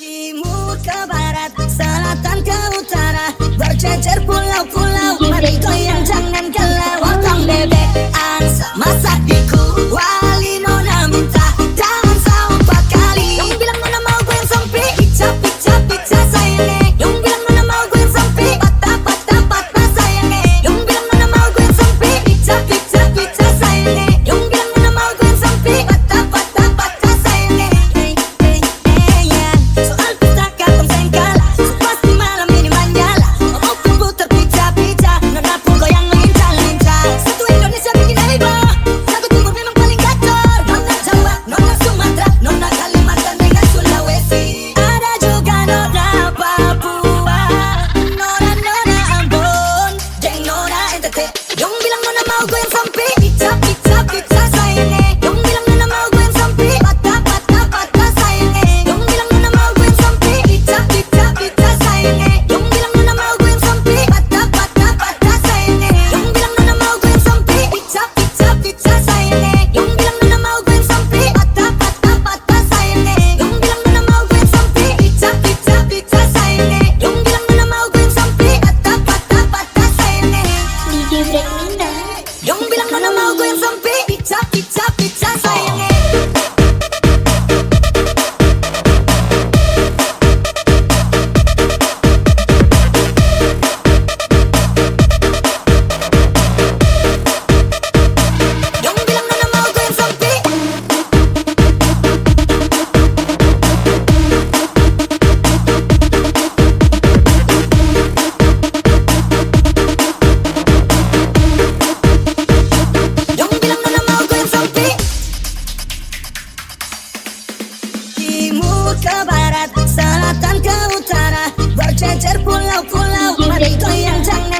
Timur ke barat, selatan ke utara, berjejer pulau-pulau, mari goyang jangan kalah. Potong bebek, masak diku, wali nona minta dansa 4 kali. Yang bilang nona mau goyang sampai pica pica pica sayangnya. Yang bilang nona mau goyang sampai patah patah patah sayangnya. Yang bilang nona mau goyang sampai pica pica pica sayangnya. Yang bilang nona mau goyang sampai patah patah patah sayangnya. Soal pesta katong sengkala, pasti malam ini menyala. Mau putar pica-pica, nona pun goyang lincah-lincah. Satu Indonesia bikin heboh, satu timur memang paling gacor. Nona Jawa, nona Sumatera, nona Kalimantan dengan Sulawesi. Ada juga nona Papua, nona Ambon, geng nona NTT. Yang bilang nona mau goyang sampai pica-pica-pica sayangnya. Yang bilang nona mau goyang sampai patah-patah-patah sayangnya. Yang bilang nona mau goyang sampai pica-pica-pica sayangnya. Yang bilang nona mau goyang sampai patah-patah-patah sayangnya. Yang bilang nona mau goyang sampai pica-pica-pica sayangnya. Yang bilang nona mau goyang sampai patah-patah-patah sayangnya. Yang bilang nona mau goyang sampai pica-pica-pica sayangnya. Yang bilang nona mau goyang sampai patah-patah-patah sayangnya. DJ Break Minda. Yang bilang nona mau goyang sampai pica-pica-pica sayangnya. Yang bilang nona mau goyang sampai. Yang bilang nona mau goyang sampai. Timur ke barat, selatan ke utara, berjejer pulau-pulau, mari goyang jangan